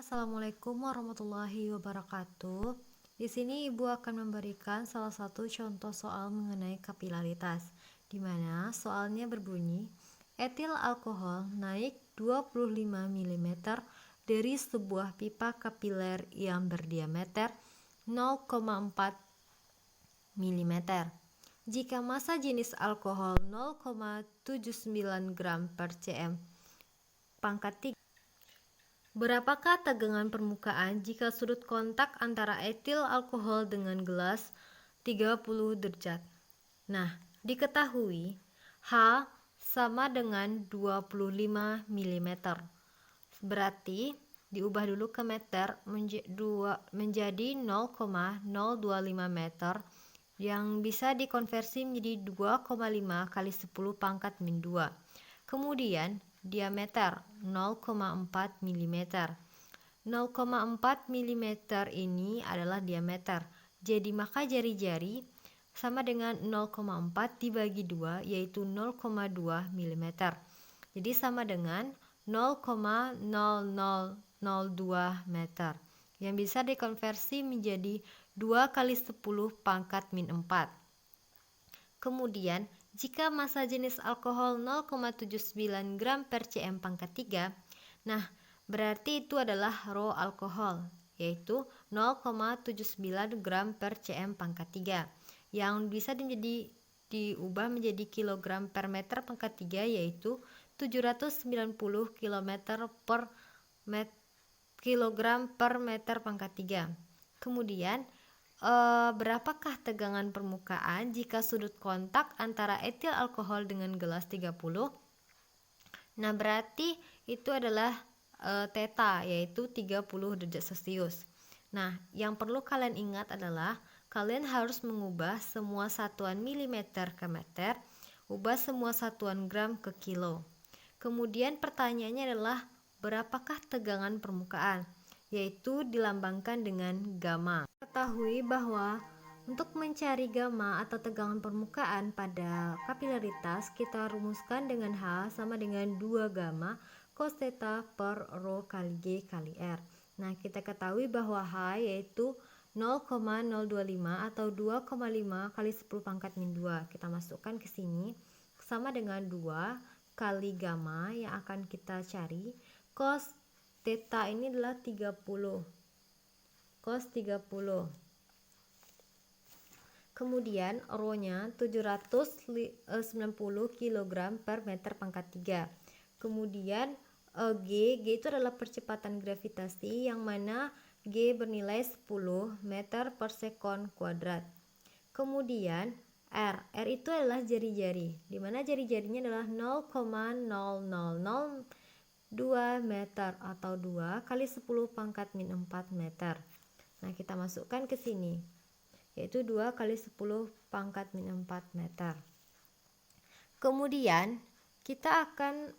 Assalamualaikum warahmatullahi wabarakatuh. Di sini Ibu akan memberikan salah satu contoh soal mengenai kapilaritas, di mana soalnya berbunyi, etil alkohol naik 25 mm dari sebuah pipa kapiler yang berdiameter 0,4 mm. Jika massa jenis alkohol 0,79 gram per cm pangkat 3, berapakah tegangan permukaan jika sudut kontak antara etil alkohol dengan gelas 30 derajat? Nah, diketahui H sama dengan 25 mm. Berarti diubah dulu ke meter menjadi 0,025 meter yang bisa dikonversi menjadi 2,5 kali 10 pangkat min 2. Kemudian diameter 0,4 mm. 0,4 mm ini adalah diameter. Jadi maka jari-jari sama dengan 0,4 dibagi 2 yaitu 0,2 mm. Jadi sama dengan 0,0002 meter yang bisa dikonversi menjadi 2 kali 10 pangkat min 4. Kemudian jika massa jenis alkohol 0,79 gram per cm pangkat 3, nah berarti itu adalah rho alkohol, yaitu 0,79 gram per cm pangkat 3, yang bisa diubah menjadi kilogram per meter pangkat 3, yaitu 790 km per kilogram per meter pangkat 3. Kemudian berapakah tegangan permukaan jika sudut kontak antara etil alkohol dengan gelas 30? Nah, berarti itu adalah theta, yaitu 30 derajat Celcius. Nah, yang perlu kalian ingat adalah kalian harus mengubah semua satuan milimeter ke meter, ubah semua satuan gram ke kilo. Kemudian pertanyaannya adalah berapakah tegangan permukaan, yaitu dilambangkan dengan gamma. Ketahui bahwa untuk mencari gamma atau tegangan permukaan pada kapilaritas, kita rumuskan dengan H sama dengan 2 gamma cos theta per rho kali G kali R. Nah, kita ketahui bahwa H yaitu 0,025 atau 2,5 kali 10 pangkat min 2. Kita masukkan ke sini sama dengan 2 kali gamma yang akan kita cari. Cos theta ini adalah 30. Cos 30. Kemudian rho-nya 790 kg per meter pangkat 3. Kemudian G itu adalah percepatan gravitasi yang mana G bernilai 10 meter per sekon kuadrat. Kemudian R itu adalah jari-jari, di mana jari-jarinya adalah 0,0002 meter atau 2 kali 10 pangkat min 4 meter. Nah, kita masukkan ke sini, yaitu 2 kali 10 pangkat min 4 meter. Kemudian kita akan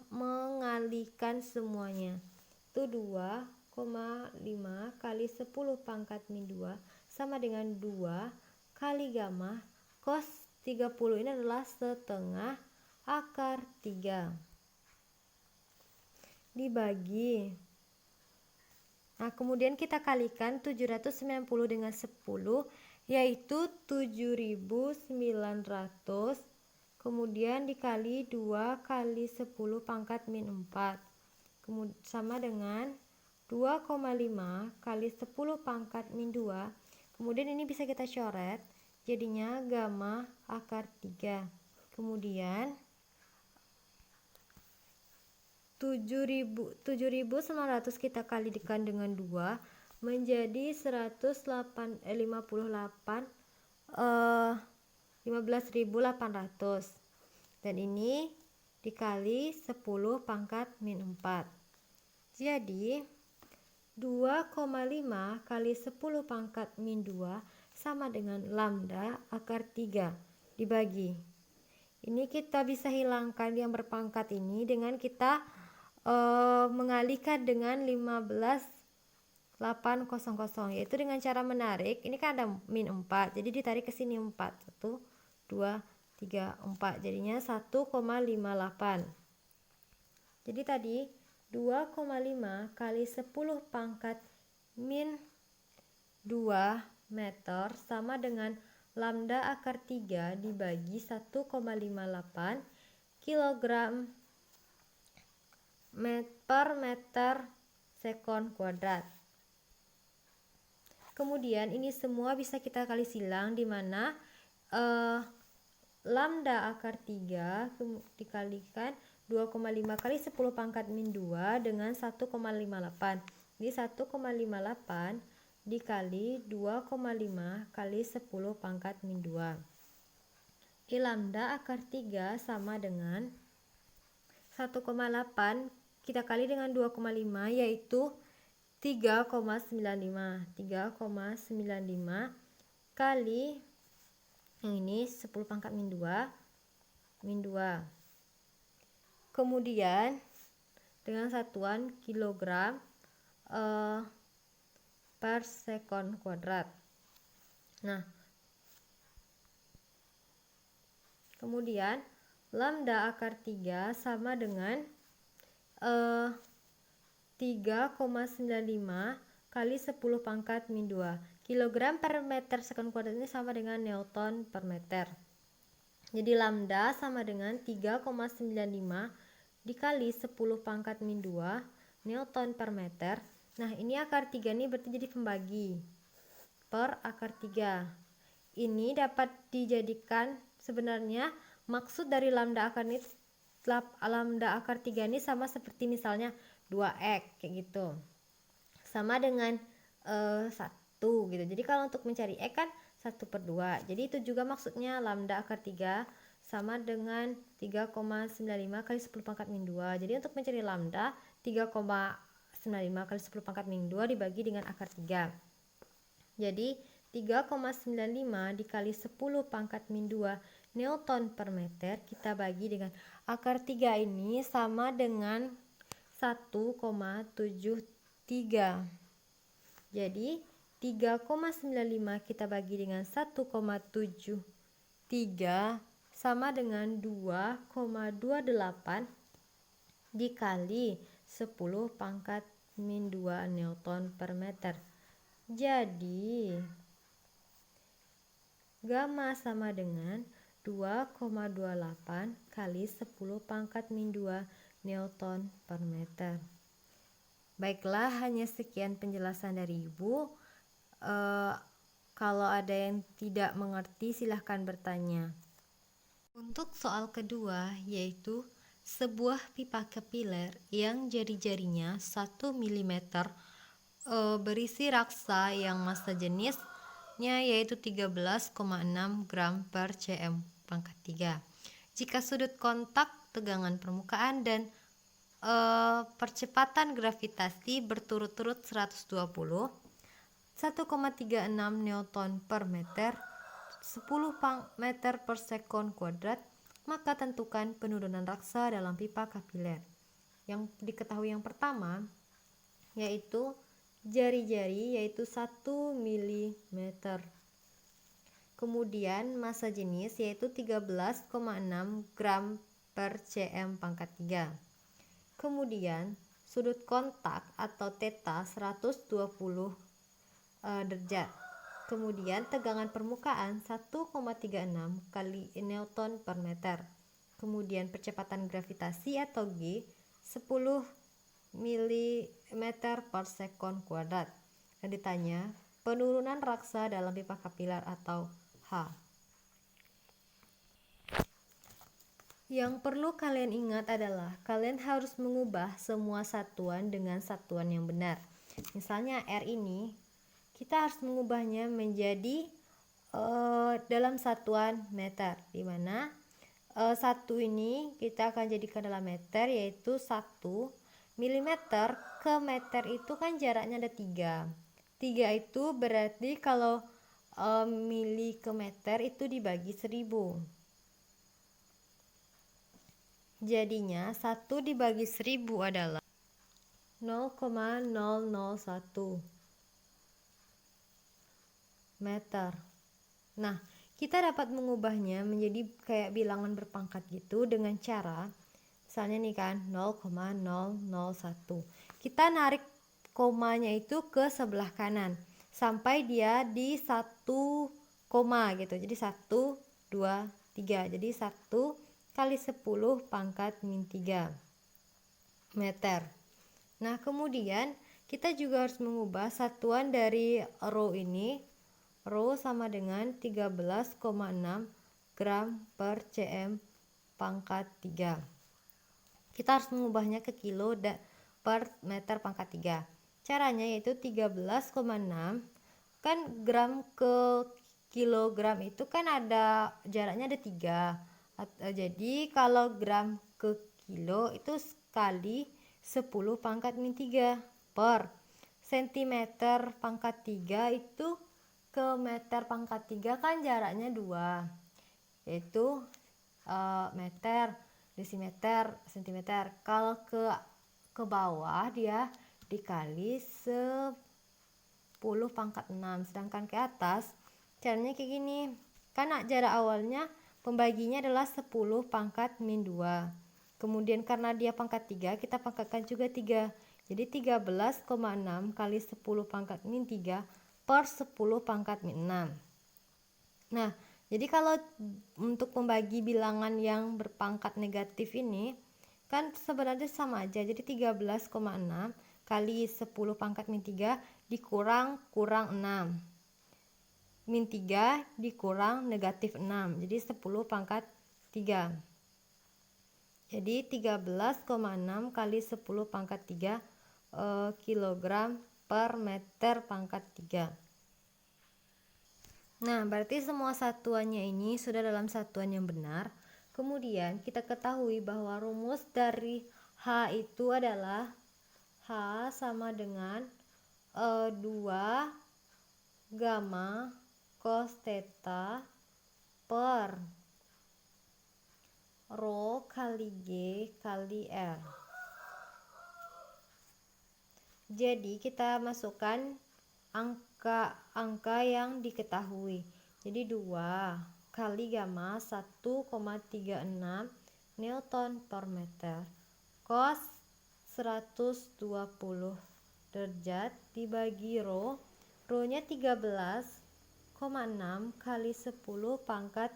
mengalihkan semuanya. Itu 2,5 kali 10 pangkat min 2 sama dengan 2 kali gamma cos 30 ini adalah setengah akar 3 dibagi. Nah, kemudian kita kalikan 790 dengan 10 yaitu 7.900, kemudian dikali 2 kali 10 pangkat min 4 sama dengan 2,5 kali 10 pangkat min 2. Kemudian ini bisa kita coret, jadinya gamma akar 3. Kemudian 7.900 kita kalikan dengan 2 menjadi 15.800, dan ini dikali 10 pangkat min 4. Jadi 2,5 kali 10 pangkat min 2 sama dengan lambda akar 3 dibagi. Ini kita bisa hilangkan yang berpangkat ini dengan kita mengalihkan dengan 15.800, yaitu dengan cara menarik. Ini kan ada min 4, jadi ditarik ke sini 4. 1, 2, 3, 4, jadinya 1,58. Jadi tadi 2,5 kali 10 pangkat min 2 meter sama dengan lambda akar 3 dibagi 1,58 kilogram per meter sekon kuadrat. Kemudian ini semua bisa kita kali silang, di mana lambda akar 3 dikalikan 2,5 kali 10 pangkat min 2 dengan 1,58. Jadi 1,58 dikali 2,5 kali 10 pangkat min 2. Di lambda akar 3 sama dengan 1,8 kita kali dengan 2,5 yaitu 3,95 kali yang ini 10 pangkat min 2 kemudian dengan satuan kilogram per sekon kuadrat. Nah, kemudian lambda akar 3 sama dengan 3,95 kali 10 pangkat min 2. Kilogram per meter sekon kuadrat ini sama dengan Newton per meter. Jadi lambda sama dengan 3,95 dikali 10 pangkat min 2 Newton per meter. Nah, ini akar 3 ini berarti jadi pembagi per akar 3. Ini dapat dijadikan, sebenarnya maksud dari lambda akar 3 ini sama seperti misalnya 2x kayak gitu. Sama dengan 1 gitu. Jadi kalau untuk mencari x kan 1/2. Jadi itu juga maksudnya lambda akar 3 sama dengan 3,95 kali 10 pangkat min 2. Jadi untuk mencari lambda 3,95 kali 10 pangkat min 2 dibagi dengan akar 3. Jadi 3,95 dikali 10 pangkat min 2 Newton per meter kita bagi dengan akar 3 ini sama dengan 1,73. Jadi 3,95 kita bagi dengan 1,73 sama dengan 2,28 dikali 10 pangkat min 2 Newton per meter. Jadi gamma sama dengan 2,28 kali 10 pangkat min 2 Newton per meter. Baiklah, hanya sekian penjelasan dari Ibu. Kalau ada yang tidak mengerti silahkan bertanya. Untuk soal kedua, yaitu sebuah pipa kapiler yang jari-jarinya 1 mm berisi raksa yang massa jenisnya yaitu 13,6 gram per cm pangkat 3. Jika sudut kontak, tegangan permukaan, dan percepatan gravitasi berturut-turut 120, 1,36 Newton per meter, 10 meter per sekon kuadrat, maka tentukan penurunan raksa dalam pipa kapiler. Yang diketahui yang pertama yaitu jari-jari yaitu 1 mm. Kemudian massa jenis yaitu 13,6 gram per cm pangkat 3. Kemudian sudut kontak atau theta 120 derajat. Kemudian tegangan permukaan 1,36 kali Newton per meter. Kemudian percepatan gravitasi atau G 10 mm per sekon kuadrat. Dan ditanya penurunan raksa dalam pipa kapiler atau H. Yang perlu kalian ingat adalah kalian harus mengubah semua satuan dengan satuan yang benar. Misalnya R ini kita harus mengubahnya menjadi dalam satuan meter, di mana 1 ini kita akan jadikan dalam meter, yaitu 1 mm ke meter itu kan jaraknya ada 3 itu berarti kalau mili ke meter itu dibagi 1000, jadinya 1 dibagi 1000 adalah 0,001 meter. Nah, kita dapat mengubahnya menjadi kayak bilangan berpangkat gitu dengan cara Misalnya nih kan 0,001. Kita narik komanya itu ke sebelah kanan sampai dia di 1 koma gitu. Jadi 1, 2, 3. Jadi 1 kali 10 pangkat min 3 meter. Nah, kemudian kita juga harus mengubah satuan dari rho ini. Rho sama dengan 13,6 gram per cm pangkat 3. Kita harus mengubahnya ke kilo per meter pangkat 3. Caranya yaitu 13,6 kan gram ke kilogram itu kan ada jaraknya ada 3. Jadi kalau gram ke kilo itu sekali 10 pangkat min 3 per sentimeter pangkat 3 itu ke meter pangkat 3 kan jaraknya 2, yaitu meter, desimeter, sentimeter. Kalau ke bawah dia dikali 10 pangkat 6, sedangkan ke atas caranya kayak gini. Karena jarak awalnya pembaginya adalah 10 pangkat min 2. Kemudian karena dia pangkat 3, kita pangkatkan juga 3. Jadi 13,6 kali 10 pangkat min 3 per 10 pangkat min 6. Nah, jadi kalau untuk membagi bilangan yang berpangkat negatif ini kan sebenarnya sama aja. Jadi 13,6 kali 10 pangkat min 3 dikurang 6. Min 3 dikurang negatif 6. Jadi 10 pangkat 3. Jadi 13,6 kali 10 pangkat 3 kilogram per meter pangkat 3. Nah, berarti semua satuannya ini sudah dalam satuan yang benar. Kemudian kita ketahui bahwa rumus dari H itu adalah H sama dengan 2 gamma cos theta per rho kali G kali R. Jadi kita masukkan angka yang diketahui. Jadi 2 kali gamma 1,36 Newton per meter cos 120 derajat dibagi rho nya 13,6 kali 10 pangkat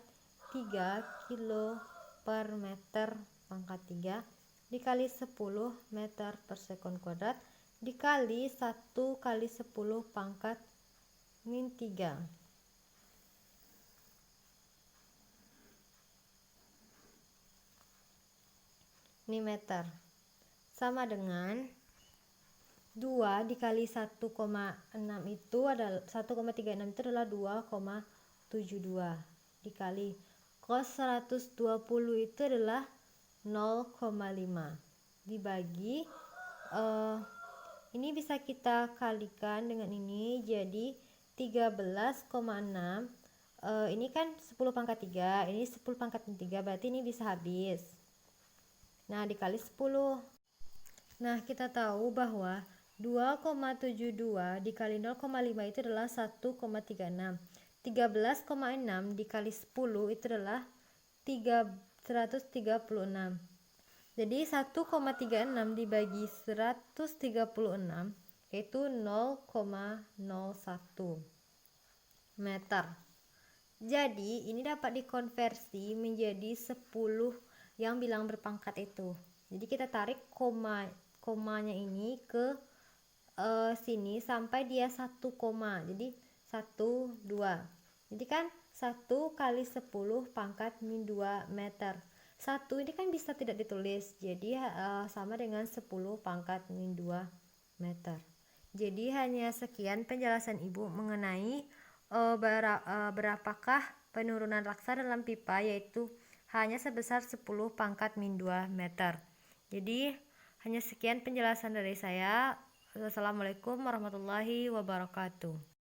3 kilo per meter pangkat 3 dikali 10 meter per sekon kuadrat dikali 1 kali 10 pangkat min 3. Ini meter. Sama dengan 2 dikali 1,6 itu adalah 1,36 itu adalah 2,72 dikali cos 120 itu adalah 0,5 dibagi ini bisa kita kalikan dengan ini jadi 13,6 ini kan 10 pangkat 3 ini 10 pangkat 3 berarti ini bisa habis. Nah, dikali 10. Nah, kita tahu bahwa 2,72 dikali 0,5 itu adalah 1,36. 13,6 dikali 10 itu adalah 136. Jadi 1,36 dibagi 136 yaitu 0,01 meter. Jadi ini dapat dikonversi menjadi 10 yang bilang berpangkat itu. Jadi kita tarik komanya ini ke sini sampai dia 1 koma. Jadi 1, 2. Jadi kan 1 kali 10 pangkat min 2 meter. 1 ini kan bisa tidak ditulis. Jadi sama dengan 10 pangkat min 2 meter. Jadi hanya sekian penjelasan Ibu mengenai berapakah penurunan laksa dalam pipa, yaitu hanya sebesar 10 pangkat min 2 meter. Jadi hanya sekian penjelasan dari saya. Wassalamualaikum warahmatullahi wabarakatuh.